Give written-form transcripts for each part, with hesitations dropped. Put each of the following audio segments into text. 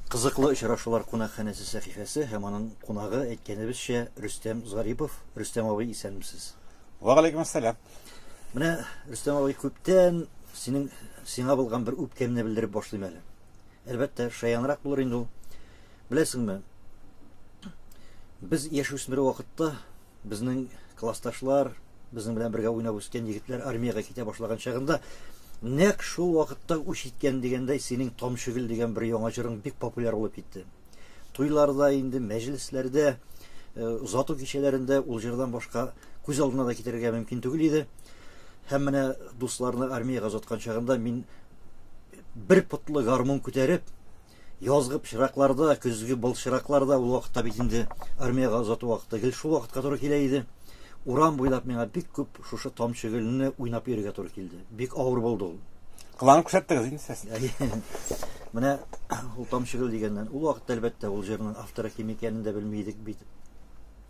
Кызыклы очрашулар кунакханәсе сәхифәсе һәм аның кунагы әйткәнебезчә Рөстәм Зарипов. Рөстәм абый, исәнмесез? Вәгалейкум ассалам. Менә Рөстәм абый, күптән сиңа булган бер үпкәмне белдереп башлыйм әле. Әлбәттә, шаянрак булыр инде ул. Беләсеңме? Без яшүсмер вакытта безнең классташлар, безнең белән бергә уйнап үскән егетләр армиягә китә башлаган чагында нәкъ шул вакытта үч иткән дигәндәй синең Тамчыгөл дигән бер яңа җырың бик популяр булып китте. Туйларда инде, мәҗлесләрдә, озату кичәләрендә ул җырдан башка күз алдына да китерергә мөмкин түгел иде. Һәм менә дусларны армиягә озаткан чагында мин бер потлы гармун күтәреп, язгы чыракларда, көзге былчыракларда ул вакытта бит инде армиягә озату вакыты гел шул вакытка туры килә иде. Урам буйлап миңа бик күп шушы Тамчыгөлне уйнап йөрергә туры килде. Бик авыр булды ул. Кыланып күрсәттегез инде сез. Менә ул Тамчыгөл дигәннән ул вакытта әлбәттә ул җырның авторы ким икәнен дә белмидек бит.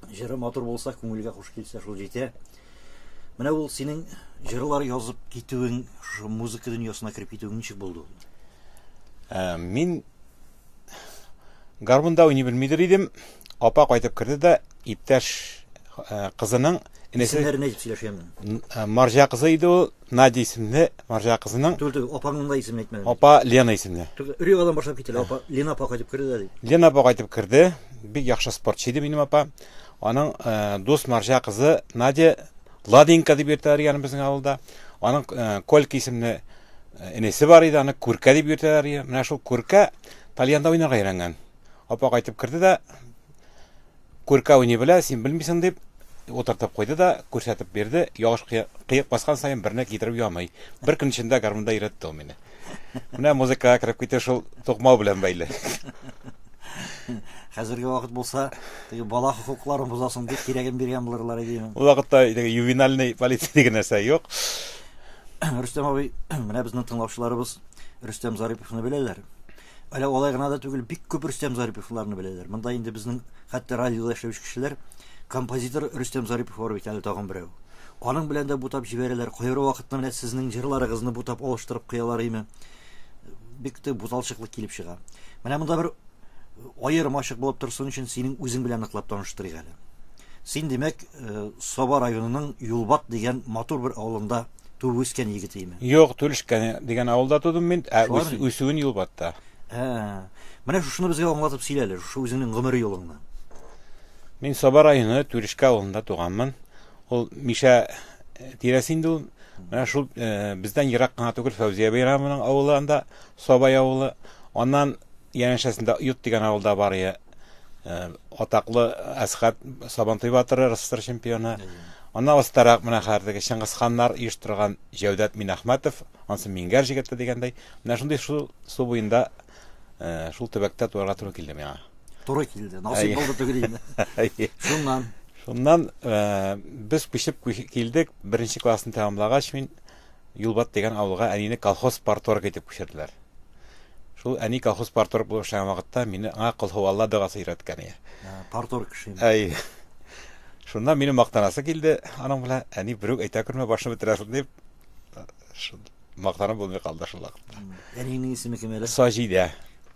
Җыры матур булса, күңелгә хуш килсә шул җитә. Менә ул синең җырлар язып китүең, шу музыка дөньясына кирип китүең ничек булды? Мин гармунда уйный белмидер идем. Апа кайтып керде дә иптәш кызының инесе Марҗа кызы иде ул, Надя исемле Марҗа кызының. Түгел, апаңның да исемен әйтмәдең. Апа Лена исемле. Үрек адам башлап китте. Апа Лена апа кайтып керде ди. Лена апа кайтып керде. Бик яхшы спортчы иде минем апа. Аның дус Марҗа кызы Надя Ладинка дип йөртәләр ягъни безнең авылда. Аның Колька исемле инесе бар иде, аны Күркә дип йөртәләр. Менә шул Күркә Талиянда уйнарга өйрәнгән. Апа кайтып керде дә Күркә уйный белә, син белмисең дип утыртып куйды да күрсәтеп бирде. Ягыш кыек баскан саен берне китереп ямый. Бер көн эчендә гармунда өйрәтте ул мине. Менә музыкага кирип китә шул тукмау белән бәйле. Хәзерге вакыт булса, теге бала хукукларын бузасың дип кирәген биргән булырлар иде. Ул вакытта ювенальный полиция дигән нәрсә юк. Рөстәм абый, менә безнең тыңлаучыларыбыз Рөстәм Зариповны беләләр. Әле алай гына да түгел, бик күп Рөстәм Зариповларны беләләр. Монда инде безнең хәтта радиода эшләүче кешеләр композитор Рөстәм Зарипов бар бит әле тагын берәү. Аның белән дә бутап җибәрәләр. Кайры вакытта менә сезнең җырларыгызны бутап алыштырып куялар име. Бик тә буталчыклык килеп чыга. Менә монда бер аермачык булып торсын өчен синең үзең белән ныклап таныштырыйк әле. Син димәк, Саба районының Юлбат дигән матур бер авылында туып үскән егет име? Юк, Түлешкә дигән авылда тудым мин, үсүен Юлбатта. Менә шушыны безгә аңлатып сөйлә әле, шу үзеңнең гомер юлыңны. Мин Саба районы Түлешкә авылында туганмын. Ул Миша тирәсе инде ул. Менә шул бездән ерак кына түгел Фәүзия Бәйрәмовның авылы анда, Сабай авылы. Аннан янәшәсендә Ют дигән авылда бар иде. Атаклы Әсхат Сабантуй батыры, РСФСР чемпионы. Аннан астарак менә хәзерге Чыңгызханнар оештырган Җәүдәт Минахматов, ансы Мингәр җигете дигәндәй. Менә шундый су буенда шул төбәктә туарга туры килде миңа. Туры килде. Насыйп булды түгел инде. Шуннан без күчеп килдек. Беренче классны тәмамлагач мин Юлбат дигән авылга әнине колхоз парторг итеп күчерделәр. Шул әни колхоз парторг булып эшләгән вакытта мине аңа колхозлар дагасы өйрәткән иде. Парторг кеше. Шуннан мине мактанасы килде. Аның белән әни берүк әйтә күрмә башны бетерәсең дип мактанып булмый калды шул вакытта. Әнинең исеме кем әле? Саҗидә.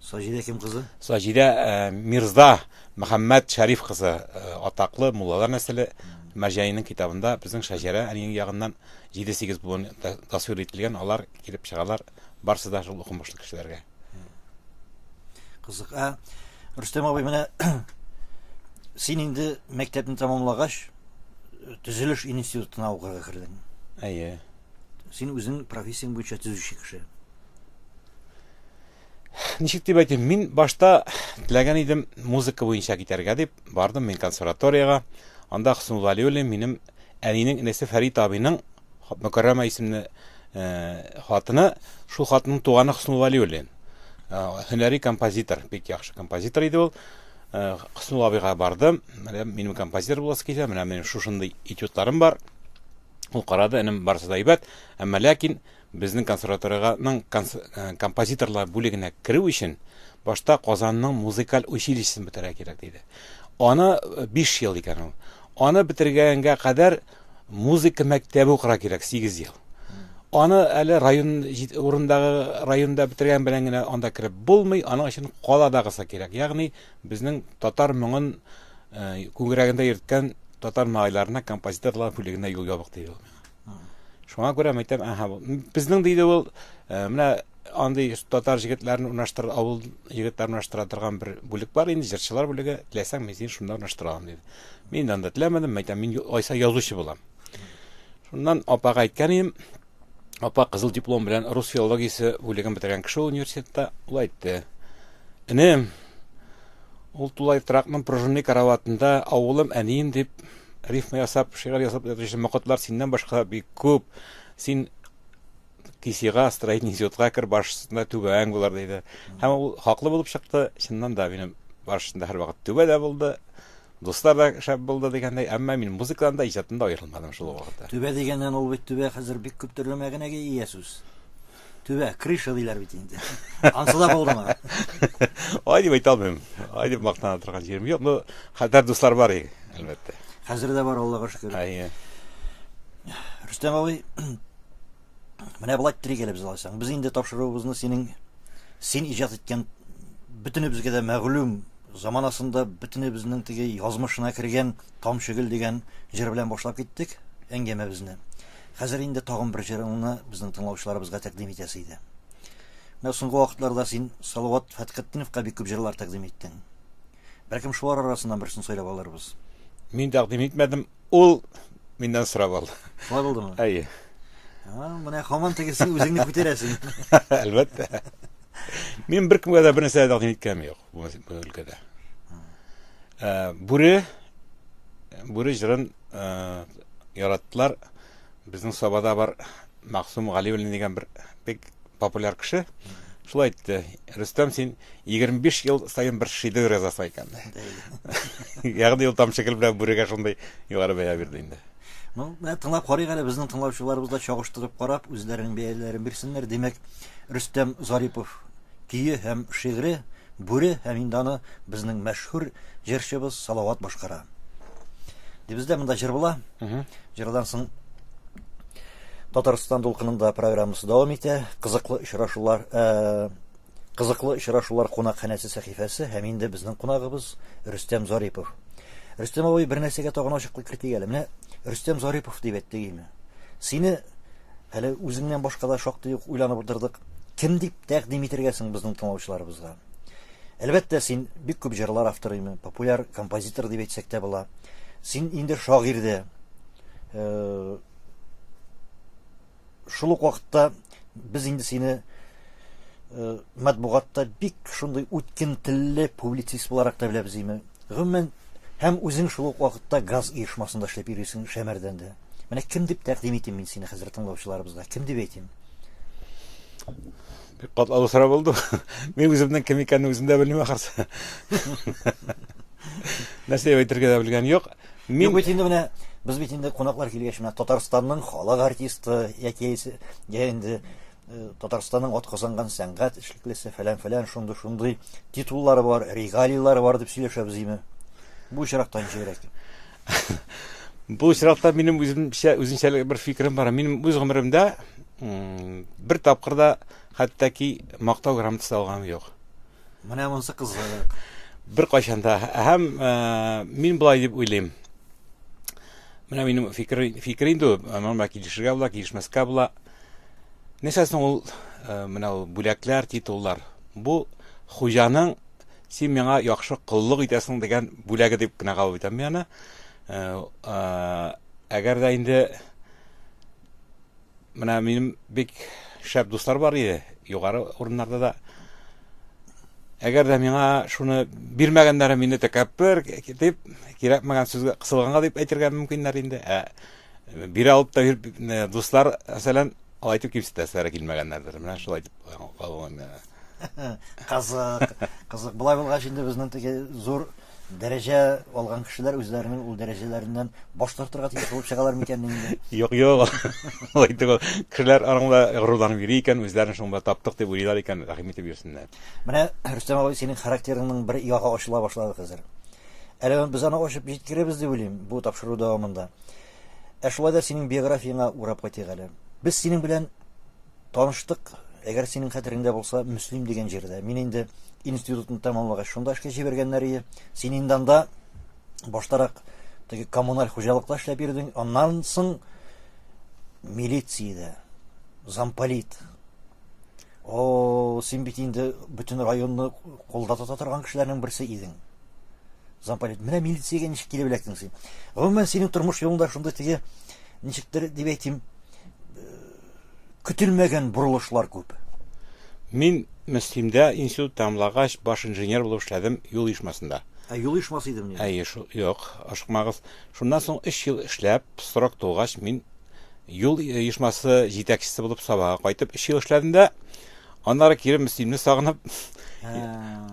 Саҗидә кем кызы? Саҗидә Мирза Мөхәммәд Шәриф кызы, атаклы муллалар нәселе. Марҗаниның китабында безнең Шәҗәрә әнинең ягыннан 7-8 буын тасвир ителгән, алар килеп чыгалар. Барсы да шул укымышлы кешеләргә. Кызык. Рөстәм абый, менә син инде мәктәпне тәмамлагач төзелеш институтына укырга кирдең. Әйе. Син үзең профессияң буенча төзүче кеше. Ничек дип әйтим, мин башта теләгән идем музыка буенча китәргә дип бардым мин консерваториягә. Анда Хөснул Вәлиуллин минем әнинең инесе Фәрит абыйның Мөкәррәмә исемле хатыны, шул хатының туганы Хөснул Вәлиуллин. Һөнәри композитор, бик яхшы композитор иде ул. Хөснул абыйга бардым. Минем композитор буласы килә, менә минем шушындый этюдларым бар. Ул карады, энем барысы да әйбәт, әмма ләкин безнең консерваториянең композиторлар бүлегенә керү өчен башта Казанның музыкаль училищесын бетерә кирәк диде. Аны 5 ел икән ул. Аны бетергәнгә кадәр музыка мәктәбе укырга кирәк 8 ел. аны әле урындагы районда бетергән белән генә анда кирип булмый, аның өчен каладагысы кирәк. Ягъни безнең татар моңын күңрәгендә йөрткән татар малайларына композиторлар бүлегенә юл ябык диде ул. Шуңа күрә әйтәм, безнең диде ул, менә андый татар җегетләрен урнаштырып, авыл җегетләрен урнаштыра торган бер бүлек бар инде, җырчылар бүлеге, теләсәң мин сине шунда урнаштырам диде. Мин анда теләмәдем, әйтәм, мин айса язучы булам. Шуннан апага әйткән идем, апа кызыл диплом белән рус филологиясе бүлеген бетергән кеше университетта, ул әйтте. Энем, ул тулай тракның пружинный караватында авылым әнием дип рифма ясап, шигырь ясап, макатлар синнән башка бик күп. Син кисига, строительный институтка кер, башында түбәң булар диде. Һәм ул хаклы булып чыкты. Чыннан да минем башында һәр вакыт түбәдә булды. Дуслар да шәп булды дигәндәй, әмма мин музыкадан да иҗатында да аерылмадым шул вакытта. Түбә дигәннән ул бит түбә хәзер бик күп төрле мәгънәгә ия сүз. Түбә, крыша диләр бит инде. Ансыда булдымы? Ай дип әйтә алмыйм. Ай дип мактана торган җирем юк. Ну, хәтәр дуслар бар иде, әлбәттә. Хәзер дә бар, Аллага шөкер. Әйе. Рөстәм абый, менә булай тригеле без алсаң. Без инде тапшыруыбызны син иҗат иткән бөтенебезгә дә мәгълүм заманасында бөтенебезнең теге язмышына кергән Тамшыгөл дигән җыр белән башлап киттек әңгәмәбезне. Хәзер инде тагын бер җырыңны безнең тыңлаучыларыбызга тәкъдим итәсе иде. Менә соңгы вакытларда син Салават Фәтхетдиновка бик күп җырлар тәкъдим иттең. Бәлкем шулар арасыннан берсен сөйләп алырбыз. Мин тәкъдим итмәдем, ул миннән сорап алды. Шулай булдымы? Әйе. Менә һаман тегесе үзеңне күтәрәсең. Әлбәттә. Мин бер кемгә дә бер нәрсә тәкъдим иткәнем юк бу өлкәдә. Бүре җырын яраттылар. Безнең Сабада бар Максум Галиуллин дигән бер бик популяр кеше. Шулай әйтте. Рөстәм, син 25 ел сайын бер шидыр язасың икән. Ягъни ул Тамшыгөл белән бүрегә шундай югары бәя бирде инде. Ну, менә тыңлап карыйк әле, безнең тыңлаучыларыбыз да чагыштырып карап, үзләренең бәяләрен бирсеннәр. Димәк, Рөстәм Зарипов көе һәм шигъре бүре һәм инде аны безнең мәшһүр җырчыбыз Салават башкара. Дибездә монда җыр була. Җырдан соң Татарстан дулкынында программасы дәвам итә. Кызыклы очрашулар кунакханәсе сәхифәсе һәм инде безнең кунагыбыз Рөстәм Зарипов. Рөстәм абый бер нәрсәгә тагын ачыклык кертик әле. Менә Рөстәм Зарипов дип әйттегеме? Сине әле үзеңнән башка да шактый ук уйланып утырдык. Кем дип тәкъдим итергәсең безнең тыңлаучыларыбызга? Әлбәттә, син бик күп җырлар авторымы, популяр композитор дип әйтсәк тә була. Син инде шагыйрь дә. Шул ук вакытта без инде сине матбугатта бик шундый үткен телле публицист буларак та беләбез име. Гомумән һәм үзең шул ук вакытта газ оешмасында эшләп йөрисең Шәмәрдән дә. Менә кем дип тәкъдим итим мин сине хәзер тыңлаучыларыбызга? Кем дип әйтим? Бик катлаулы сорау булды. Мин үземнең кем икәнне үзем дә белмим ахырсы. Нәрсә әйтергә дә белгән юк. Мин бит инде менә без бит инде кунаклар килгәч менә Татарстанның халык артисты яки инде Татарстанның атказанган сәнгать эшлеклесе фәлән шундый титуллары бар, регалиялары бар дип сөйләшәбез име. Бу очракта ничегрәк? Бу очракта минем үзенчәлек бер фикерем бар. Минем үз гомеремдә бер тапкырда хәтта-ки мактау грамотасы алган юк. Менә монысы кызык. Бер кайчанда һәм мин булай дип уйлыйм. Менә минем фикер инде, нормаль килешергә була, килешмәскә була. Нәсәсен ул менә ул бүләкләр, титуллар. Бу хуҗаның син миңа яхшы кыллык итәсең дигән бүләге дип кенә кабул итәм мин аны. Әгәр дә инде менә минем бик шәп дуслар бар иде, югары урыннарда да. Әгәр дә миңа шуны бирмәгәннәре мине тәкәббер дип, кирәкмәгән сүзгә кысылганга дип әйтергә мөмкиннәр инде. Бир алып та дуслар мәсәлән айтып кимсетәсе килмәгәннәрдер. Менә шулай дип калган. Кызык. Булай булгач инде безнең теге зур дәрәҗә алган кешеләр үзләренең ул дәрәҗәләреннән баш тартырга тиеш булып чыгалар микән инде? Юк. Айтты кешеләр араңда горурланып йөри икән, үзләрен шунда таптык дип уйлыйлар икән, рәхим итеп йөрсеннәр. Менә Рөстәм абый, синең характерыңның бер ягы ачыла башлады хәзер. Әле без аны ачып җиткерәбез дип уйлыйм бу тапшыру дәвамында. Шулай да синең биографияңа урап кайтыйк әле. Без синең белән таныштык. Әгәр синең хәтереңдә булса, Мөслим дигән җирдә. Мин инде институтны тәмамлагач шунда эшкә җибәргәннәр иде. Син инде анда баштарак теге коммуналь хуҗалыкта эшләп йөрдең. Аннан соң милициядә, замполит. Син бит инде бөтен районны кулда тота торган кешеләрнең берсе идең. Замполит. Менә милициягә ничек килеп эләктең син? Гомумән синең тормыш юлында шунда теге ничектер дип әйтим, көтелмәгән бурылышлар күп. Мин Мөслимдә институт тәмамлагач баш инженер булып эшләдем юл оешмасында. Юл оешмасы идем ни? Юк, ашыкмагыз. Шуннан соң 3 ел эшләп, срок тулгач мин юл оешмасы җитәкчесе булып Сабага кайтып 3 ел эшләдем дә, аннары кире Мөслимне сагынып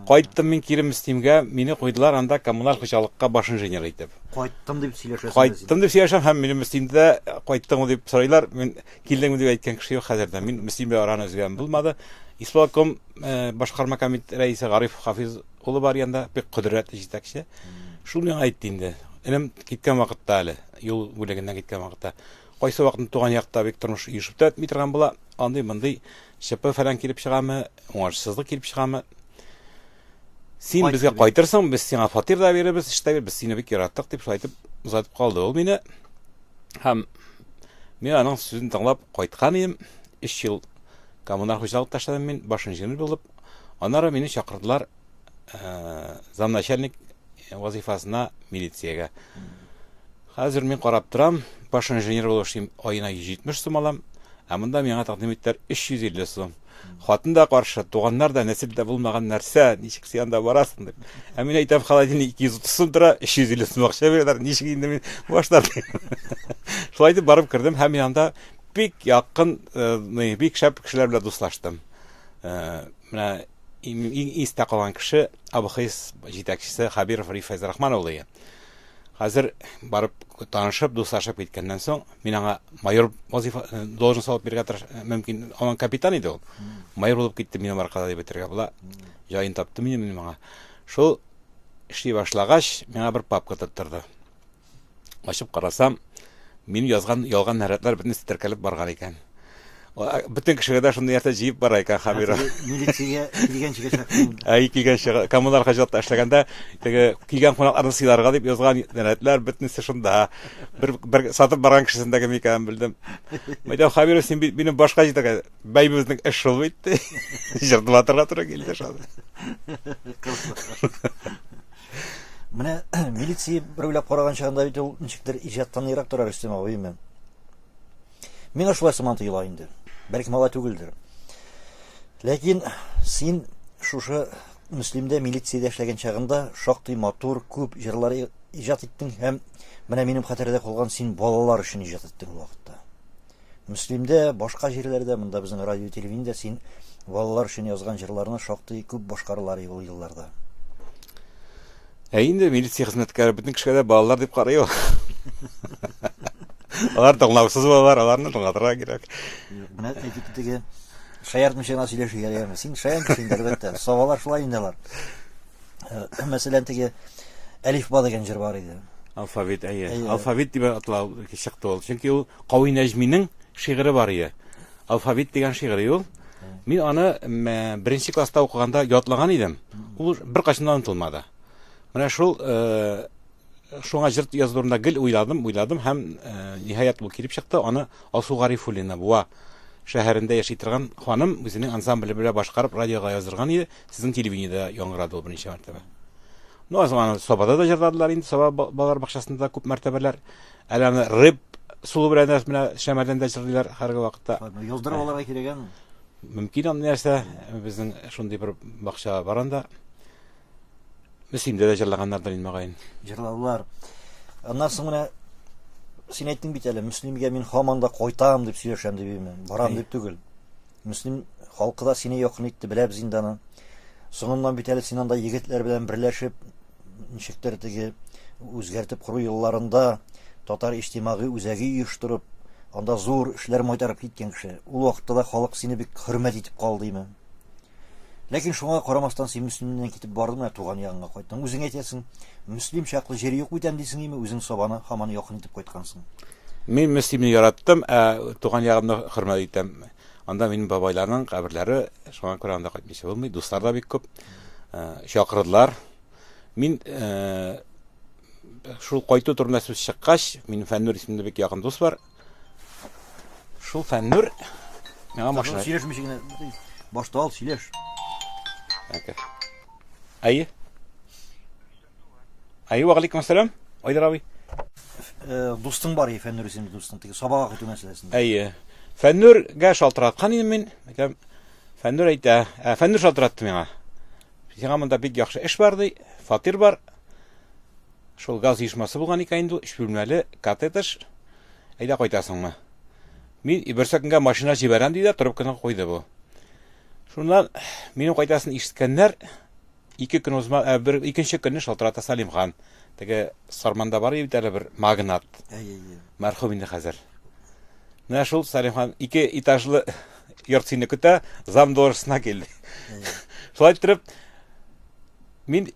кайттым мин кире Мөслимгә, мине куйдылар анда коммуналь хуҗалыкка баш инженер итеп. Кайттым дип сөйләшәсез. Кайттым дип сөйләшәм һәм мине Мөслимдә кайттыңмы дип сорыйлар. Мин килдеңме дип әйткән кеше юк хәзердә. Мин Мөслимгә араны үзгәргән булмады. Исполком башкарма комитет рәисе Гариф Хафиз улы бар янда, бик кудрәтле җитәкче. Шул миңа әйтте инде. Энем киткән вакытта әле, юл бүлегеннән киткән вакытта. Кайсы вакытны туган якта бик тормыш оешып та әйтми торган була. Андый-мондый ЧП фәлән килеп чыгамы, уңышсызлык килеп чыгамы. Син безгә кайтырсың, без сиңа фатир да бирәбез, эштә бир, без сине бик яраттык дип шайтып узатып калды ул мине. Һәм мин аның сүзен тыңлап кайткан идем. 3 ел коммуналь хуҗалыкта эшләдем мин, баш инженер булып. Аннары мине чакырдылар замначальник вазифасына милициягә. Хәзер мин карап торам, баш инженер булып эшлим, аена 170 сум алам. Ә монда миңа тәкъдим иттеләр 350 сум. Хатын да каршы, туганнар да нәселдә булмаган нәрсә, ничек син анда барасың дип. Ә мин әйтәм, холодильник 230 сум тора, 350 сум акча бирәләр, ничек инде мин башлар. Шулай дип барып кирдем, һәм мин анда бик якын, бик шәп кешеләр белән дуслаштым. Менә истә калган кеше Абухайс җитәкчесе Хабиров Рифайз Рахман улы. Хәзер барып танышып, дуслашып киткәннән соң, мин аңа майор вазифа должен салып биргә мөмкин, аңа капитан иде ул. Майор булып китте минем аркада дип әйтергә була. Җаен тапты минем аңа. Шул эшли башлагач, миңа бер папка тоттырды. Ачып карасам, мин язган ялган нәрәтләр бөтенесе теркәлеп барган икән. Бөтен кешегә дә шундый нәрсә җыеп бара икән Хабиров. Милициягә килгәнчегә чакырдым. Килгәнчегә коммуналь хаҗатта эшләгәндә, теге килгән кунакларны сыйларга дип язган нәрәтләр бөтенесе шунда. Бер сатып барган кешесендәге микән белдем. Мәйдә Хабиров син минем башка җитәгә бәйбебезнең эш шул бит. Җырдылатырга туры килде шул. Менә милиция берләп караган чагында бит ул ничектер иҗаттан ерак тора Рөстәм абый мен. Мин шулай сыман тоела инде. Бәлки мала түгелдер. Ләкин син шушы Мөслимдә милициядә эшләгән чагында шактый матур күп җырлар иҗат иттең һәм менә минем хәтердә калган син балалар өчен иҗат иттең ул вакытта. Мөслимдә, башка җирләрдә, монда безнең радио телевидениедә син балалар өчен язган җырларны шактый күп башкаралар ул елларда. Инде милиция хезмәткәре бөтен кешегә дә балалар дип карый ул. Алар тыңлаусыз балалар, аларны тыңлатырга кирәк. Менә әйтик теге шаярт мешена сөйләшергә ярый. Син шаян кешеңдә әлбәттә. Савалар шулай инделәр. Мәсәлән теге Әлифба дигән җыр бар иде. Алфавит, алфавит дип атлау чыкты ул. Чөнки ул Кавый Нәҗминең шигыре бар иде. Алфавит дигән шигыре ул. Мин аны беренче класста укыганда ятлаган идем. Ул бер качаннан унытылмады. Менә шул шуңа җыр яздырында гел уйладым һәм ниһаять ул килеп чыкты. Аны Алсу Гарифуллина буа шәһәрендә яши торган ханым үзенең ансамбле белән башкарып радиога яздырган иде. Сезнең телевидениедә яңгырады ул беренче мәртәбә. Ну, аны Сабада да җырладылар инде, Саба балалар бакчасында күп мәртәбәләр. Әле аны рэп сулы белән менә Шәмәрдән дә җырлыйлар һәрге вакытта. Яздырып алырга кирәгән. Мөмкин аны нәрсә безнең шундый бер бакча бар анда. Мөслимдә дә җырлаганнардан инмәгән. Җырладылар. Аннан соң менә син әйттең бит әле, Мөслимгә мин һаман да кайтам дип сөйләшәм дип мен. Барам дип түгел. Мөслим халкы да сине якын итте, беләп зинданы. Соңыннан бит әле син анда егетләр белән берләшеп, ничектер теге үзгәртеп кору елларында татар иҗтимагый үзәге оештырып, анда зур эшләр майтарып киткән кеше. Ул вакытта да халык сине бик хөрмәт итеп калдымы? Ләкин шуңа карамастан син Мөслимнән китеп бардың, туган ягыңа кайттың. Үзең әйтәсең, Мөслим чаклы җире юк бит дисең име, үзең Сабаны һаман якын итеп кайткансың. Мин Мөслимне яраттым, туган ягымны хөрмәт итәм. Анда минем бабайларның каберләре, шуңа күрә анда кайтмыйча булмый, дуслар да бик күп. Чакырдылар. Мин шул кайту турында сүз чыккач, минем Фәннур исемле бик якын дус бар. Шул Фәннур миңа машина. Сөйләшмичә генә башта ал сөйләш. Әйе. Әйе, ва алейкум ассалам. Айдар абый. Дустың бар, Фәннур исемле дустың, теге сабага китү мәсьәләсендә. Әйе. Фәннургә шалтыраткан идем мин. Әйтәм, Фәннур әйтә, Фәннур шалтыратты миңа. Сиңа монда бик яхшы эш бар ди, фатир бар. Шул газ ишмасы булган икән инде, 3 бүлмәле коттедж. Әйдә кайтасыңмы? Мин иберсәкөнгә машина җибәрәм диде, трубканы куйды бу. Шуннан минем кайтасын ишеткәннәр 2 көн узма, бер икенче көнне шалтырата Салимхан. Теге Сарманда бар иде әле бер магнат. Мәрхүм инде хәзер. Менә шул Салимхан 2 этажлы йорт сине көтә, зам должностына килде. Шулай итеп мин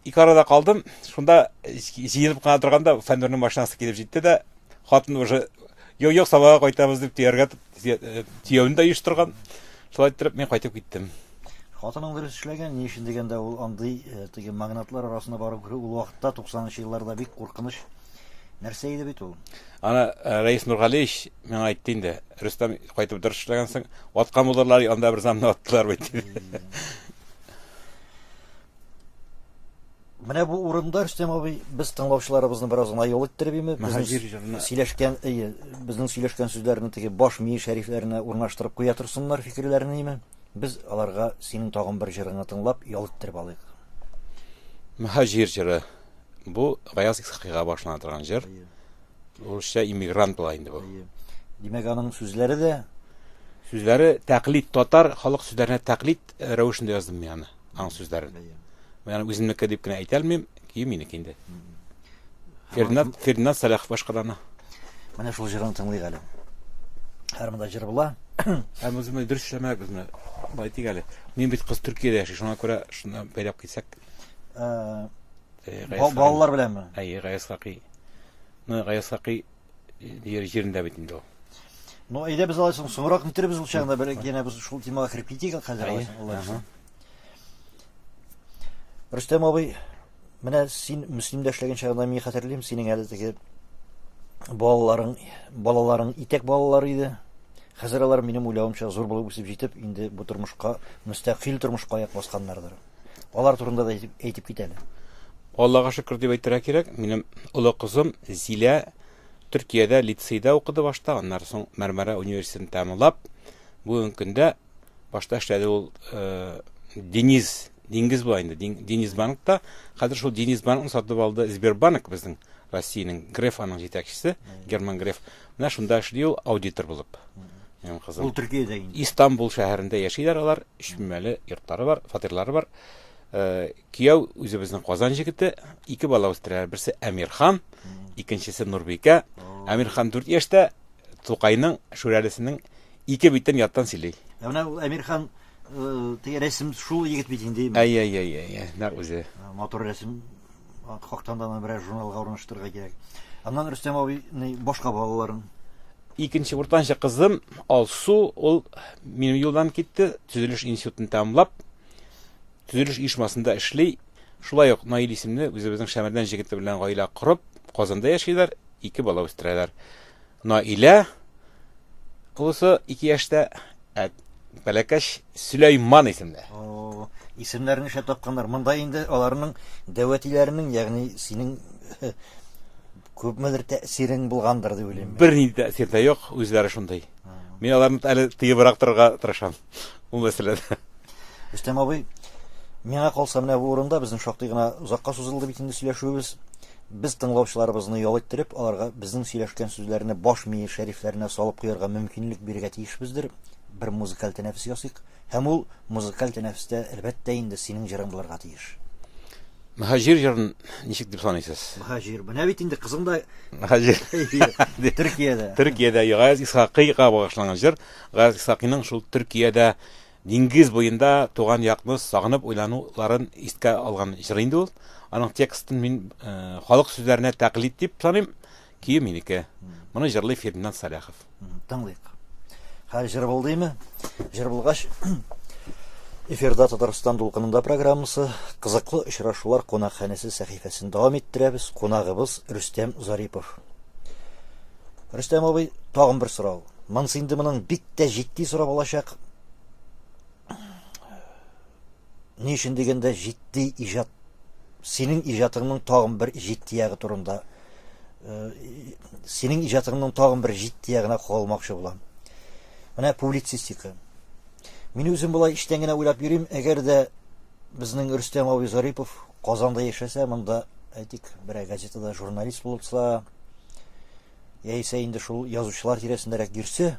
ике арада калдым. Шунда җыенып кына торганда Фәннурның машинасы килеп җитте дә, хатын уже юк сабага кайтабыз дип тияргә тиявен дә оештырган. Шулай итеп мин кайтып киттем. Хатының дөрес эшләгән, ни өчен дигәндә ул андый теге магнатлар арасында барып керү ул вакытта 90-нчы елларда бик куркыныч нәрсә иде бит ул. Ана Рәис Нургалиевич миңа әйтте инде, Рөстәм кайтып дөрес эшләгәнсең, аткан булырлар, анда бер замны аттылар бит. Менә бу урында Рөстәм абый без тыңлаучыларыбызны бераз гына ял иттербиме? Безнең сөйләшкән сүзләрне теге баш мие шәрифләренә урнаштырып куя торсыннар фикерләрне. Biz аларга синең тагын бер җырыңны тыңлап ял иттереп алыйк. Мөхаҗир җыры. Бу Гаяз Исхакыйга башлана торган җыр. Ул шә иммигрант була инде бу. Димәк, аның сүзләре тәклид, татар халык сүзләренә тәклид рәвешендә яздым мин аны. Аның сүзләрен. Мен үземнеке дип кенә әйтә алмыйм, ки минеке инде. Фердинанд Салахов башкарана. Менә шул җырын тыңлыйк әле. Һәр монда җыр була. Һәм үземне дөрес эшләмәк безне. Байтик әле. Мин бит кыз Төркиядә яши, шуңа күрә шуны бәйләп китсәк. Балалар беләнме? Әйе, Гаяз Исхакый. Гаяз Исхакый җирендә бит инде ул. Ну, әйдә без алайсың, соңрак нитербез ул чагында бер генә без шул темага кирип китик хәзер алайсың. Рөстәм абый, менә син Мөслимдә эшләгән чагында мин хәтерлим, синең әле теге балаларың итәк балалары иде. Хәзер алар минем уйлавымча зур булып үсеп җитеп, инде бу тормышка, мөстәкыйль тормышка аяк басканнардыр. Алар турында да әйтеп кит әле. Аллага шөкер дип әйтергә кирәк. Минем улы кызым Зилә Төркиядә лицейда укыды башта, аннан соң Мәрмәрә университетын тәмамлап, бүгенге көндә башта эшләде ул Дениз була инде. Дениз банкта, хәзер шул Дениз банкны сатып алды Сбербанк, безнең Россиянең Греф аның җитәкчесе, Герман Греф. Менә шунда эшли ул аудитор булып. Ул Төркиядә инде. Истанбул шәһәрендә яшиләр алар, 3 бүлмәле йортлары бар, фатирлары бар. Кияү үзебезнең Казан җегете, 2 бала үстерәләр. Берсе Әмирхан, икенчесе Нурбикә. Әмирхан 4 яшьтә, Тукайның шүрәлесенең 2 биттән яттан сөйли. Менә ул Әмирхан теге рәсем шул егет бит инде. Әйе, нәкъ үзе. Матур рәсем хактан да берәр журналга урнаштырырга кирәк. Аннан Рөстәм абый башка балаларын. Икенче уртанчы кызым Алсу, ул минем юлдан китте, төзелеш институтын тәмамлап, төзелеш оешмасында эшли. Шулай ук Наил исемле үзебезнең Шәмәрдән җегете белән гаилә корып, Казанда яшиләр, 2 бала үстерәләр. Наилә улысы 2 яшьтә, бәләкәч Сөләйман исемле. Исемнәрне шәп тапканнар. Монда инде аларның дәвәтиләренең, ягъни синең күпмедер тәэсирең булгандыр дип уйлыйм. Бер ни тәэсир дә юк, үзләре шундай. Мин аларны әле тыебрак торырга тырышам. Ул мәсьәләдә. Рөстәм абый, миңа калса менә бу урында безнең шактый гына узакка сузылды бит инде сөйләшүбез. Без тыңлаучыларыбызны ял иттереп, аларга безнең сөйләшкән сүзләрне баш мие шәрифләренә салып куярга мөмкинлек бирергә тиешбездер. Бер музыкаль тәнәфес ясыйк. Һәм ул музыкаль тәнәфестә әлбәттә инде синең җырың булырга тиеш. Мөхаҗир җырын ничек дип саныйсыз? Мөхаҗир. Менә бит инде кызың да Мөхаҗир. Төркиядә. Төркиядә Гаяз Исхакыйга багышланган җыр. Гаяз Исхакыйның шул Төркиядә диңгез буенда туган якны сагынып уйлануларын искә алган җыр инде ул. Аның текстын мин халык сүзләренә тәклид дип саныйм. Ки минеке. Моны җырлый Фердинанд Салахов. Тыңлыйк. Хәл җыр булдымы? Җыр булгач, эфирда Татарстан дулкынында программасы кызыклы очрашулар кунакханәсе сәхифәсен дәвам иттерәбез. Кунагыбыз Рөстәм Зарипов. Рөстәм абый, тагын бер сорау. Монсы инде моның бик тә җитди сорау булачак. Ни өчен дигәндә җитди иҗат, синең иҗатыңның тагын бер җитди ягы турында, синең иҗатыңның тагын бер җитди ягына калмакчы булам. Менә публицистика. Мин үзем булай иштән генә уйлап йөрим, әгәр дә безнең Рөстәм абый Зарипов Казанда яшәсә, монда әйтик, бер газетада журналист булса, яисә инде шул язучылар тирәсендәрәк йөрсә,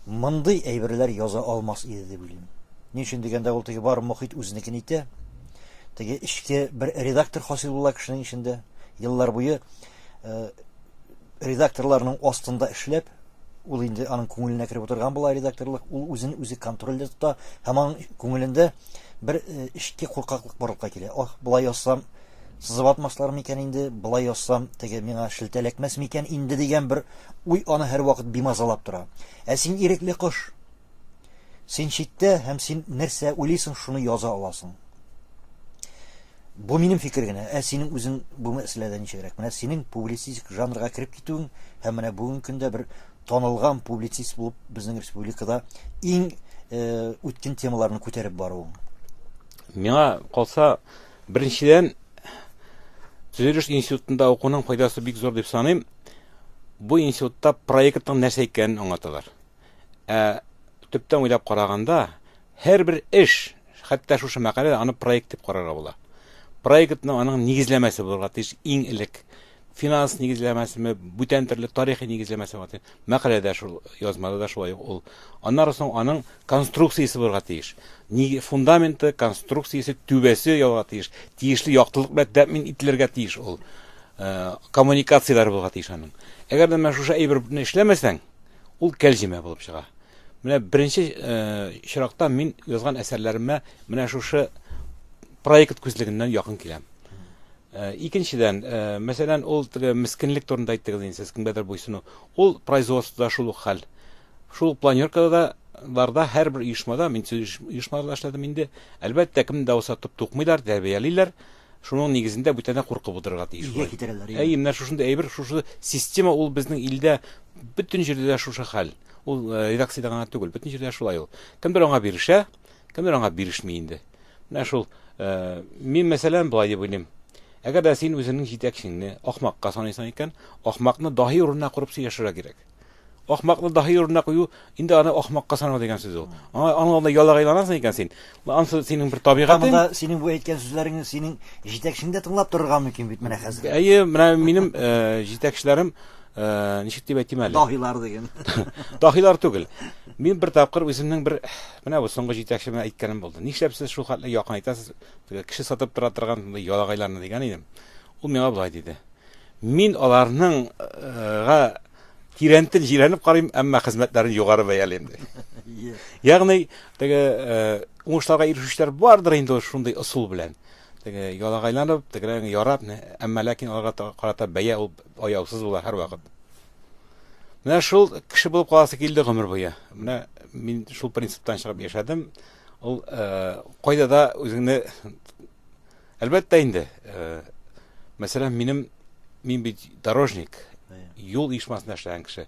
мондый әйберләр яза алмас иде дип уйлыйм. Ни өчен дигәндә ул теге бар мохит үзенекен итә. Теге эчке бер редактор хасил була кешенең ичендә. Еллар буе редакторларның астында эшләп, ул инде аның күңеленә кереп утырган була редакторлык, ул үзен үзе контрольдә тота, һәм аның күңелендә бер эчке куркаклык барлыкка килә. Ах, булай язсам сызып атмаслар микән инде, булай язсам теге миңа шелтәләкмәс микән инде дигән бер уй аны һәр вакыт бимазалап тора. Ә син ирекле кош. Син читтә һәм син нәрсә уйлыйсың, шуны яза аласың. Бу минем фикер генә. Ә синең үзең бу мәсьәләдә ничегрәк? Менә синең публицистик жанрга кирип китүең һәм менә бүгенге көндә бер танылган публицист булып безнең республикада иң үткен темаларны күтәреп баруың. Миңа калса, беренчедән Төзелеш институтында укуның файдасы бик зур дип саныйм. Бу институтта проекттың нәрсә икәнен аңлаталар. Төптән уйлап караганда, һәр бер эш, хәтта шушы мәкалә аны проект дип карарга була. Проектның аның нигезләмәсе булырга тиеш иң элек. Финанс нигезләмәсеме, бүтән төрле тарихи нигезләмәсе булырга тиеш. Мәкаләдә шул, язмада да шулай ул. Аннан соң аның конструкциясе булырга тиеш. Фундаменты, конструкциясе, түбәсе ялга тиеш. Тиешле яктылык белән тәэмин ителергә тиеш ул. Коммуникацияләр булырга тиеш аның. Әгәр дә мен шушы әйберне эшләмәсәң, ул кәлҗимә булып чыга. Менә беренче чиракта мин язган әсәрләремә менә шушы проект күзлегеннән якын киләм. Икенчедән, мәсәлән, ул мискинлек турында әйттегез инде, сез кемгәдер буйсыну. Ул производствода шул ук хәл. Шул планеркаларда һәр бер оешмада, мин оешмаларда эшләдем инде, әлбәттә кемне дә булса тукмыйлар, тәрбиялиләр. Шуның нигезендә бүтәнә куркып утырырга тиеш. Менә шушында әйбер, шушы система ул безнең илдә бөтен җирдә шушы хәл. Ул редакциядә гына түгел, бөтен җирдә шулай ул. Кемдер аңа бирешә, кемдер аңа бирешми инде. Менә шул мин мәсәлән булай дип уйлыйм. Әгәр дә син үзеңнең җитәкчеңне ахмакка саныйсың икән, ахмакны даһи урынына курып сөйләшергә кирәк. Ахмакны даһи урынына кую инде аны ахмакка санау дигән сүз ул. Аның алда ялагайланасың икән син. Ансы синең бер табигатың. Анда синең бу әйткән сүзләреңне синең җитәкчеңдә тыңлап торырга мөмкин бит менә хәзер. Менә минем җитәкчеләрем ничек дип әйтим әле? Даһилар дигән. Даһилар түгел. Мин бер тапкыр үземнең бер менә бу соңгы җитәкчемә әйткәнем булды. Нишләп сез шул хәтле якын әйтәсез? Кеше сатып тора торган ялагайларны дигән идем. Ул миңа булай диде. Мин аларның тирәнтен җирәнеп карыйм, әмма хезмәтләрен югары бәялыйм ди. Ягъни, теге уңышларга ирешүчеләр бардыр инде шундый ысул белән. Теге ялагайланып, теге ярап, әмма ләкин аларга карата бәя ул аяусыз була һәр вакыт. Менә шул кеше булып каласы килде гомер буе. Менә мин шул принциптан чыгып яшәдем. Ул кайда да үзеңне әлбәттә инде. Мәсәлән, мин бит дорожник, юл оешмасында эшләгән кеше.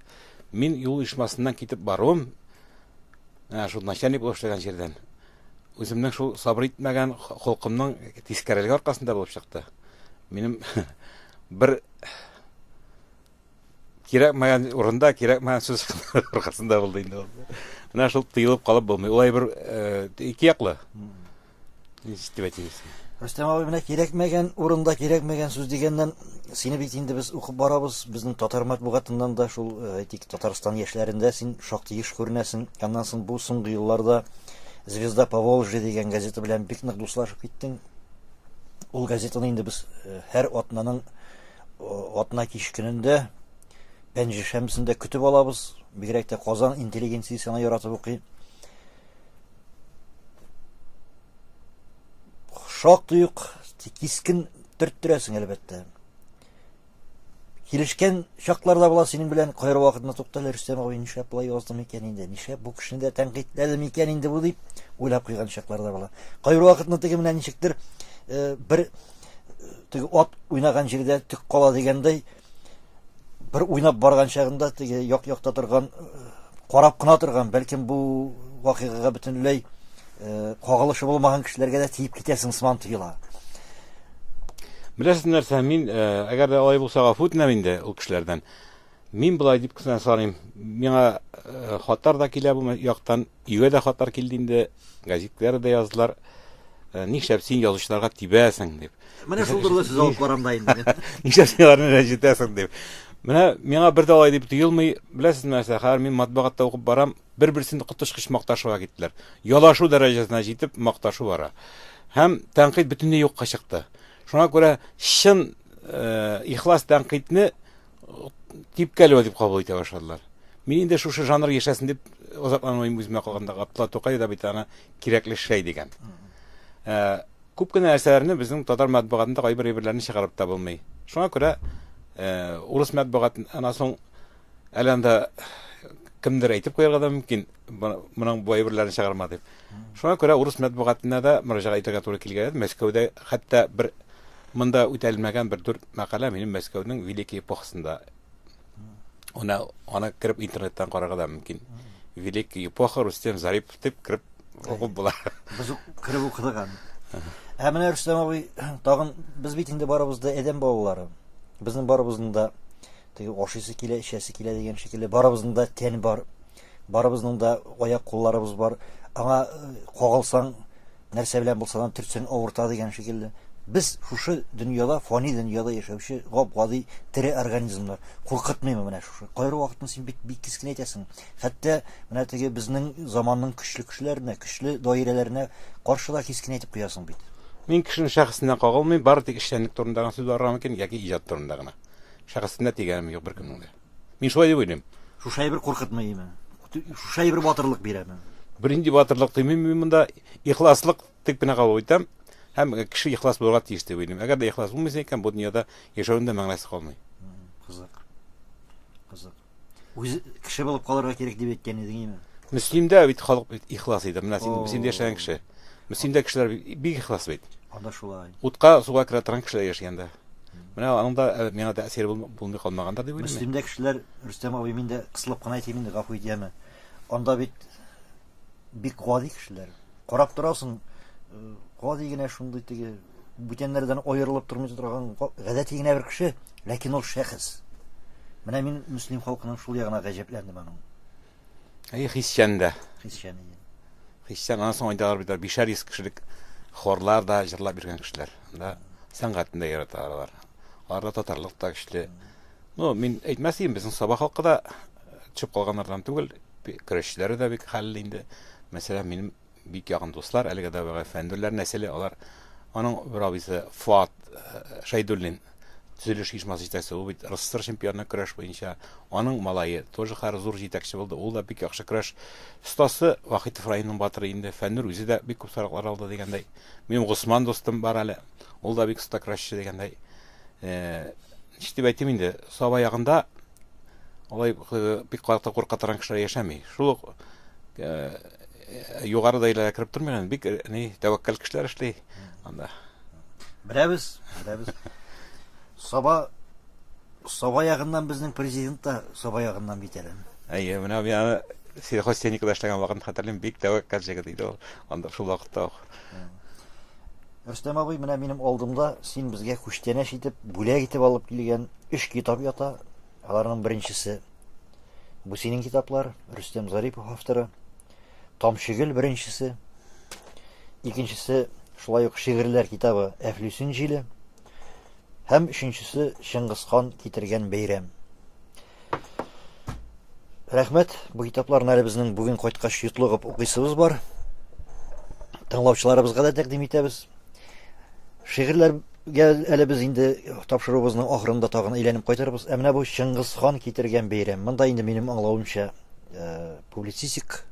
Мин юл оешмасыннан китеп баруым, шул начальник булып эшләгән җирдән, үземнең шул сабыр итмәгән холкымның тискәрелеге аркасында булып чыкты. Минем бер кирәкмәгән урында, кирәкмәгән сүз аркасында булды инде. Менә шул тыелып калып булмый. Улай бер ике яклы. Дип әйтегез. Рөстәм абый, менә кирәкмәгән урында кирәкмәгән сүз дигәннән сине бит инде без укып барабыз, безнең татар матбугатыннан да шул әйтик Татарстан яшьләрендә син шактый еш күренәсең. Аннан соң бу соңгы елларда Звезда Поволжья дигән газета белән бик нык дуслашып киттең. Ул газетаны инде без һәр атна кич көнендә Пәнҗе шәмсендә көтеп алабыз. Бигрәк тә Казан интеллигенциясына яратып укый. Шактый ук кискен төрттөрәсең әлбәттә. килешкән чакларда була синең белән кайры вакытны тукталыр Рөстәм абый нишләп болай яздым икән инде, нишләп бу кешене дә тәнкыйтьләдем икән инде бу дип уйлап куйган чакларда була. Кайры вакытны теге менә ничектер бер теге ат уйнаган җирдә тик кала дигәндәй бер уйнап барган чагында теге як-якта торган карап кына торган, бәлкем бу вакыйгага бөтенләй кагылышы булмаган кешеләргә дә тиеп китәсең сыман тоела. Беләсез нәрсә, мин әгәр дә алай булса гафу үтенәм инде ул кешеләрдән. Мин болай дип кына сорыйм. Миңа хаттар да килә бу яктан, өйгә дә хаттар килде инде, газетләр дә яздылар. Нишләп син язучыларга тибәсең дип. Менә шулдыр да сүз алып барам да инде. Нишләп син аларны рәҗетәсең дип. Менә миңа бер дә алай дип тоелмый. Беләсез нәрсә, хәзер мин матбугатта укып барам, бер-берсен котышкыч макташуга киттеләр. Ялашу дәрәҗәсенә җитеп макташу бара. Һәм тәнкыйть бөтенләй юкка чыкты. Шуңа күрә чын ихлас тәнкыйтьне типкәләү дип кабул итә башладылар. Мин инде шушы жанр яшәсен дип озакланмыйм үземә калганда. Габдулла Тукай да бит аны кирәкле шәй дигән. Күп кенә әсәрләрне безнең татар матбугатында кайбер әйберләрне чыгарып та булмый. Шуңа күрә урыс матбугатын ана соң әлендә кемдер әйтеп куярга да мөмкин, моның бу әйберләрне чыгарма дип. Шуңа күрә урыс матбугатына да мөрәҗәгать итәргә туры килгән. Мәскәүдә хәтта бер монда үтәлмәгән бер 4 мәкалә минем Мәскәүнең Великий эпохасында. Аны кирип интернеттан карарга да мөмкин. Великий эпоха Рустем Зарипов дип кирип укып була. Без кирип укыдыган. Менә Рустем абый, тагын без бит инде барыбыз да адәм балалары. Безнең барыбызның да теге ашыйсы килә, ишәсе килә дигән шикелле барыбызның да тән бар. Барыбызның да аяк кулларыбыз бар. Аңа кагылсаң, нәрсә белән булса да төртсәң авырта дигән шикелле. Без шушы дөньяда, фани дөньяда яшәүче гап-гади тере организмнар. Куркытмыймы менә шушы? Кайры вакытны син бик кискин әйтәсең. Хәтта менә теге безнең заманның көчле кешеләренә, көчле даирәләренә каршы да кискин әйтеп куясың бит. Мин кешенең шәхсенә кагылмыйм, бары тик эшчәнлек турында гына сүз барырга мөмкин, яки иҗат турында гына. Шәхсенә тигәнем юк беркемнең дә. Мин шулай дип уйлыйм. Шушы әйбер куркытмыймы? Шушы әйбер батырлык бирәме? Беренче батырлык тоймыйм, мин монда ихласлык тик бина кабул итәм. Һәм кеше ихлас булырга тиеш дип уйлыйм. Әгәр дә ихлас булмаса икән, бу дөньяда яшәүнең мәгънәсе калмый. Кызык. Үзе кеше булып калырга кирәк дип әйткән идеңме? Мөслимдә бит халык ихлас иде. Менә син яшәгән кеше. Мөслимдә кешеләр бик ихлас бит. Анда шулай. Утка, суга керә торган кешеләр яшәгәндә. Менә аның да миңа тәэсир булмый калмаганда дип уйлыйм. Мөслимдә кешеләр, Рөстәм абый, мин дә кысылып кына әйтим инде, гафу итәме. Анда бит бик гади кешеләр. Карап торасың, гади генә шундый теге бүтәннәрдән аерылып тормый торган гадәти генә бер кеше, ләкин ул шәхес. Менә мин мөслим халкының шул ягына гаҗәпләндем аның. Христианда. Христиан. Аны соң айдалар бит 500 кешелек хорлар да җырлап биргән кешеләр. Анда сәнгатендә яраталар. Алар да татарлык та көчле. Мин әйтмәсем, безнең Саба халкы да чыгып калганнардан түгел, көрәшчеләре дә бик хәлле инде. Мәсәлән, минем бик ягын дуслар, әлегә дә фәндүрләр нәселе, алар аның бер абыйсы Фуат Шайдуллин төзелеш оешмасы җитәкчесе, ул бит РСФСР чемпионы көрәш буенча, аның малае тоже хәзер зур җитәкче булды, ул да бик яхшы көрәш остасы, Вахитов районының батыры инде, фәннүр үзе дә бик күп сарыклар алды дигәндәй. Минем Госман достым бар әле, ул да бик оста көрәшче дигәндәй. Нишләп әйтим инде, Саба ягында алай бик курка торган кешеләр яшәми. Шул югары даирәгә кирип тормаган, бик тәвәккәл кешеләр эшли анда. Беләбез. Саба ягыннан безнең президент та Саба ягыннан бит әле. Менә бу Сельхозтехникада эшләгән вакытны хәтерлим, бик тәвәккәл җегет иде ул. Анда шул вакытта. Рөстәм абый, менә минем алдымда син безгә күчтәнәш итеп, бүләк итеп алып килгән 3 китап ята. Аларның беренчесе бу синең китаплар, Рөстәм Зарипов авторы. Тамшыгөл беренчесе. Икенчесе шулай ук шигырьләр китабы Әфлүсин җиле. Һәм өченчесе Шыңгызхан китергән бәйрәм. Рәхмәт, бу китапларны әле безнең бүген кайткач йотлыгып укыйсыбыз бар. Тыңлаучыларыбызга да тәкъдим итәбез. Шигырьләргә әле без инде тапшыруыбызның ахырында тагын әйләнеп кайтарбыз. Менә бу Шыңгызхан китергән бәйрәм. Монда инде минем аңлавымча публицистик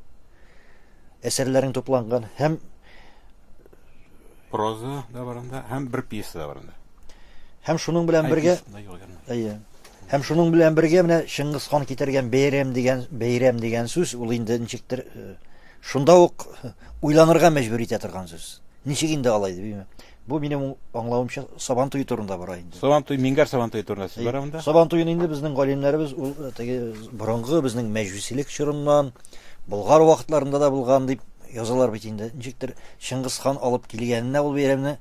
әсәрләрен тупланган һәм проза да барында, һәм бер пьеса да барында. Һәм шуның белән бергә Һәм шуның белән бергә менә Шыңгыз хан китергән бәйрәм дигән сүз ул инде ничектер шунда ук уйланырга мәҗбүр итә торган сүз. Ничек инде алай дип билмәм. Бу минем аңлавымча Сабан туе турында бара инде. Сабан туе, Мингәр Сабан туе турында сүз бара монда. Сабан туен инде безнең галимнәребез ул теге борынгы безнең мәҗүсилек чорыннан Болгар вакытларында да булган дип язалар бит инде. Ничектер Шыңгыз хан алып килгәненә ул бәйрәмне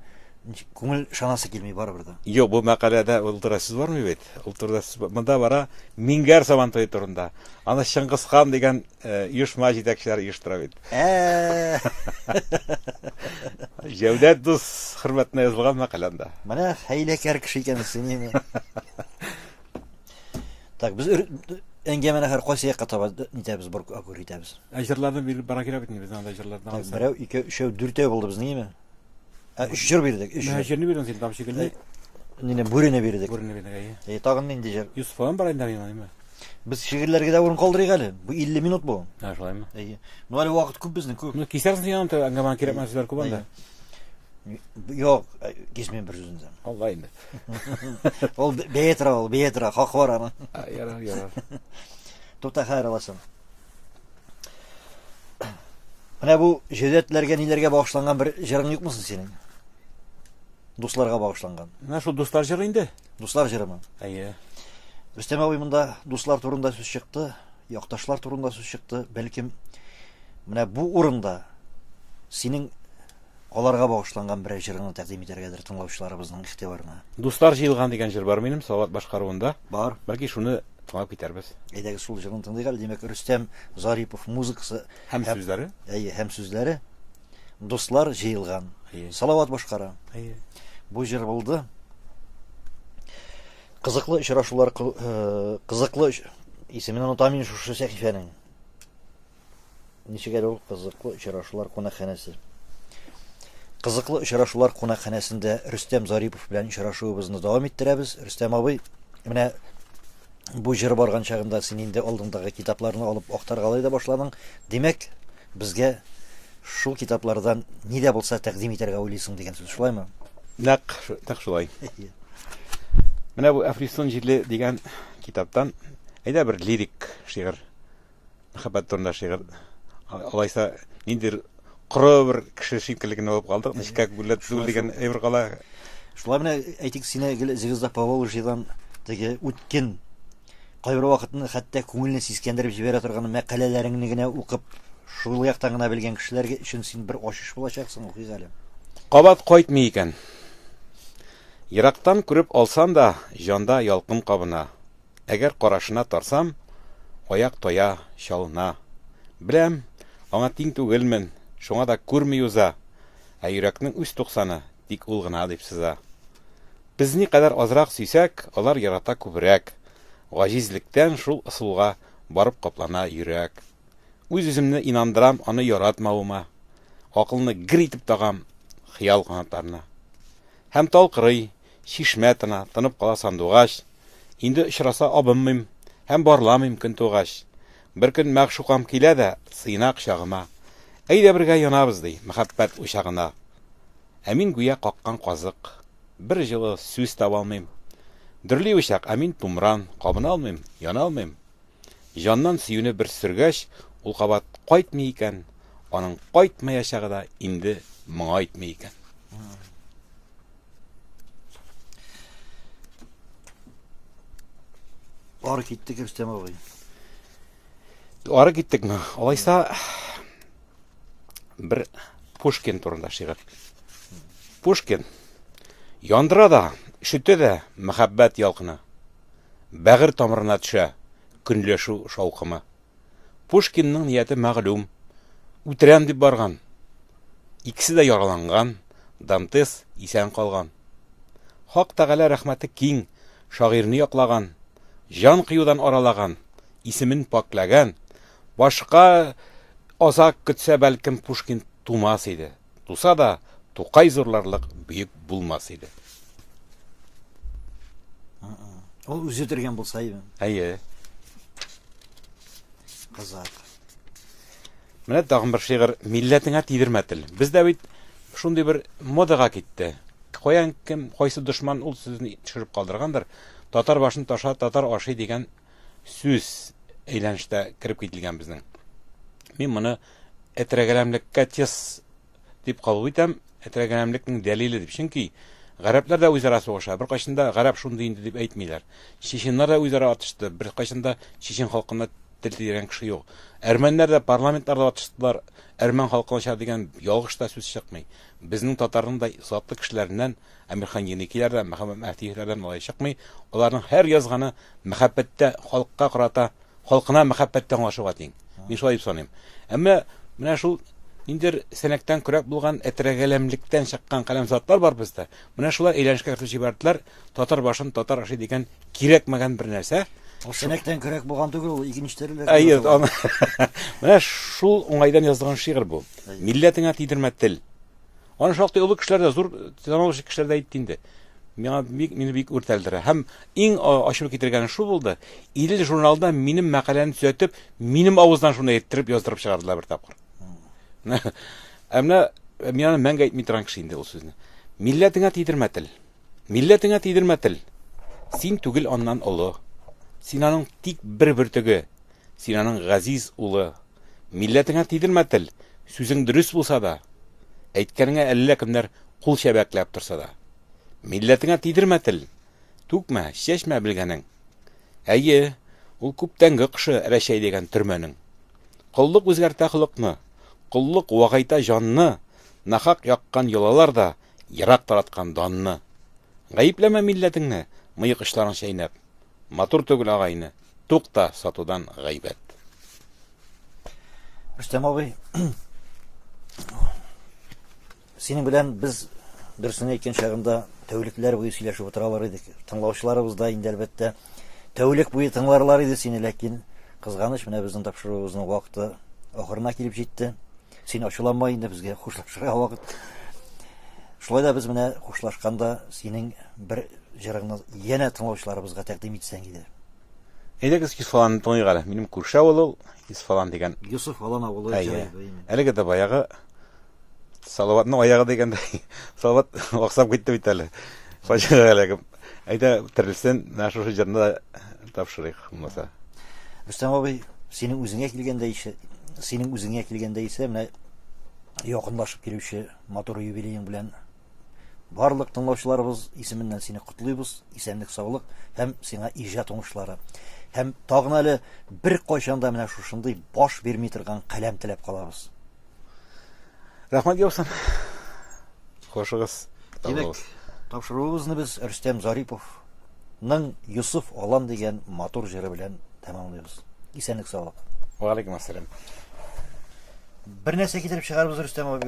күңел шанасы килми барыбер да. Юк, бу мәкаләдә ул турында сүз бармый бит. Ул турында монда бара Мингәр Сабан туе турында. Аны Шыңгыз хан дигән оешма җитәкчеләре оештыра бит. Җәүдәт дус хөрмәтенә язылган мәкаләдә. Менә хәйләкәр кеше икәнсең. Так, без әңгәмәне һәр кайсы якка таба нитәбез, бер акыр итәбез. Әҗрләрне биреп бара кирәк бит без анда әҗрләрне. Берәү, ике, өчәү, дүртәү булды безнең, яме? 3 җыр бирдек, 3. Әҗрне бирәм син там шикелле. Нине бүрене бирдек. Бүрне бирдек. Тагын нинди җыр? Юсуфан бар инде минем. Без шигырьләргә дә урын калдырыйк әле. Бу 50 минут бу. Шулаймы? Ну әле вакыт күп безнең, күп. Ну кисәрсең янында әңгәмә кирәкмәс сүзләр күп анда. Юк, кисмәм бер сүзендә. Алла инде. Ул бейтра, хак бар аны. Ярар. Тута хәйр аласың. Менә бу җәдәтләргә ниләргә багышланган бер җырың юкмы синең? Дусларга багышланган. Менә шул дуслар җыры инде. Дуслар җырымы? Рөстәм абый монда дуслар турында сүз чыкты, якташлар турында сүз чыкты. Бәлкем менә бу урында синең аларга багышланган бер җырыңны тәкъдим итәргәдер тыңлаучыларыбызның игътибарына. Дуслар җыелган дигән җыр бар минем Салават башкаруында. Бар. Бәлки шуны тыңлап китәрбез. Әйдәгез шул җырны тыңлыйк әле. Димәк, Рөстәм Зарипов музыкасы һәм сүзләре. Һәм сүзләре. Дуслар җыелган. Салават башкара. Бу җыр булды. Кызыклы очрашулар, кызыклы исемен онытамын шушы сәхифәнең. Ничек ул кызыклы очрашулар кунакханәсе. Кызыклы очрашулар кунакханәсендә Рөстәм Зарипов белән очрашуыбызны дәвам иттерәбез. Рөстәм абый, менә бу җыр барган чагында син инде алдындагы китапларны алып актаргалый да башладың. Димәк, безгә шул китаплардан ни дә булса тәкъдим итәргә уйлыйсың дигән сүз шулаймы? Нәкъ шулай. Менә бу Африсон җирле дигән китаптан әйдә бер лирик шигырь, мәхәббәт турында шигырь. Алайса ниндидер коры бер кеше шикеллеген алып калдык. Ничек бүләт зул дигән әйбер кала. Шулай менә әйтик сине Зигызда Поволжьедан теге үткен кайбер вакытны хәтта күңелне сискәндереп җибәрә торган мәкаләләреңне генә укып, шул яктан гына белгән кешеләргә өчен син бер ачыш булачаксың укыйк әле. Кабат кайтмый икән. Ерактан күреп алсам да, җанда ялкын кабына. Әгәр карашына тарсам, аяк тоя, чалына. Беләм, аңа тиң түгелмен, шуңа да күрми уза. Ә йөрәкнең үз туксаны, тик ул гына дип сыза. Без ни кадәр азрак сөйсәк, алар ярата күбрәк. Гажизлектән шул ысулга барып каплана йөрәк. Үз үземне инандырам аны яратмавыма. Акылны гир итеп тагам хыял канатларына. Һәм талкырый, чишмә тына, тынып кала сандугач. Инде очраса абынмыйм, һәм барламыйм көн тугач. Бер көн мәгъшукам килә дә, сыйна кочагыма. Әйдә бергә янабыз ди, мәхәббәт учагына. Ә мин гүя каккан казык, бер җылы сүз таба алмыйм. Дөрли учак, ә мин тумран, кабына алмыйм, яна алмыйм. Җаннан сөюне бер сөргәч, ул кабат кайтмый икән. Аның кайтмаячагы да инде моңа әйтмәй икән. Ары киттек Рөстәм абый. Ары киттекме? Алайса бер Пушкин турында шигырь. Пушкин яндыра да, ишетә дә мәхәббәт ялкыны. Бәгыр тамырына төшә көнләшү шаукымы. Пушкинның нияте мәгълүм. Үтерәм дип барган. Икесе дә яраланган, Дантес исән калган. Хак Тәгалә рәхмәте киң, шагыйрьне яклаган, җан кыюдан аралаган, исемен паклаган. Башка азак көтсә бәлкем Пушкин тумас иде. Туса да Тукай зурларлык бөек булмас иде. Ул үзе тергән булса иде. Әйе. Кызык. Менә тагын бер шигырь милләтеңә тидермә тел. Бездә бит шундый бер модага китте. Каян кем, кайсы дошман ул сүзне төшереп калдыргандыр. татар башын таша, татар ашый дигән сүз әйләнештә кирип кителгән безнең. Мин моны әтрәгәләмлеккә тез дип кабул итәм, әтрәгәләмлекнең дәлиле дип. Чөнки гарәпләр дә үзара сугыша. Бер кайчанда гарәп шундый инде дип әйтмиләр. Чеченнар да үзара атышты. Бер кайчанда чечен халкына тел тиргән кеше юк. Әрмәннәр дә парламентларда атыштылар. Әрмән халкына дигән ялгыш та сүз чыкмый. Безнең татарның да затлы кешеләреннән, Әмирхан Еникиләрдән, Мөхәммәд Мәһдиләрдән алай чыкмый. Аларның һәр язганы мәхәббәттә, халыкка карата, халкына мәхәббәттә аңлашуга тиң. Мин шулай дип саныйм. Әмма менә шул индер сәнәктән күрәк булган әтрәгәләмлектән чыккан каләмзатлар бар бездә. Менә шулар әйләнешкә кертеп җибәрделәр. Татар башын татар ашый дигән кирәкмәгән бер нәрсә. Ул сәнәктән күрәк булган түгел, ул игенчтәрләр. Менә шул уңайдан язылган шигырь бу. Милләтеңә тидермә тел. Аны шактый олы кешеләр дә, зур танылыш кешеләр дә әйтте инде. Мине бик үртәлдерә. Һәм иң ачылып китергәне шул булды. Идел журналда минем мәкаләне төзәтеп, минем авыздан шуны әйттереп яздырып чыгардылар бер тапкыр. Әмма мин аны мәңге әйтми торган кеше инде ул сүзне. Милләтеңә тидермә тел. Милләтеңә тидермә тел. Син түгел аннан олы. Син аның тик бер бөртеге. Син аның газиз улы. Милләтеңә тидермә тел. Сүзең дөрес булса да, әйткәнеңә әллә кемнәр кул чәбәкләп торса да. Милләтеңә тидермә тел. Түкмә, чәчмә белгәнең. Әйе, ул күптәнге кышы Рәшәй дигән төрмәнең. Куллык үзгәртә холыкны. Куллык вагайта жанны. Нахак яккан йолалар да ерак тараткан данны. Гаепләмә милләтеңне, мыек эшләрен шәйнәп. Матур түгел агайны. Тукта сатудан гайбәт. Рөстәм абый, синең белән без дөресен әйткән чагында тәүлекләр буе сөйләшеп утыралар идек. Тыңлаучыларыбыз да инде әлбәттә тәүлек буе тыңларлар иде сине, ләкин кызганыч менә безнең тапшыруыбызның вакыты ахырына килеп җитте. Син ачуланма инде, безгә хушлашырга вакыт. Шулай да без менә хушлашканда синең бер җырыңны янә тыңлаучыларыбызга тәкъдим итсәң иде. Әйдәгез Исфаланны тыңлыйк әле. Минем күрше авыл ул, Исфалан дигән. Юсуф Алан авылы җыры. Әлеге дә баягы Салаватның аягы дигәндәй. Салават аксап китте бит әле. Фаҗига әлегә. Әйдә терелсен, менә шушы җырны тапшырыйк булмаса. Рөстәм абый, синең үзеңә килгәндә исә менә якынлашып килүче матур юбилеең белән барлык тыңлаучыларыбыз исеменнән сине котлыйбыз, исәнлек, саулык һәм сиңа иҗат уңышлары. Һәм тагын әле бер кайчанда менә шушындый баш бирми торган каләм теләп калабыз. Рәхмәт яусан. Хошыгыз. Димәк, тапшыруыбызны без Рөстәм Зариповның Юсуф Алан дигән матур җыры белән тәмамлыйбыз. Исәнлек, саулык. Ва алейкум ассалам. Бер нәрсә китереп чыгарбыз, Рөстәм абый.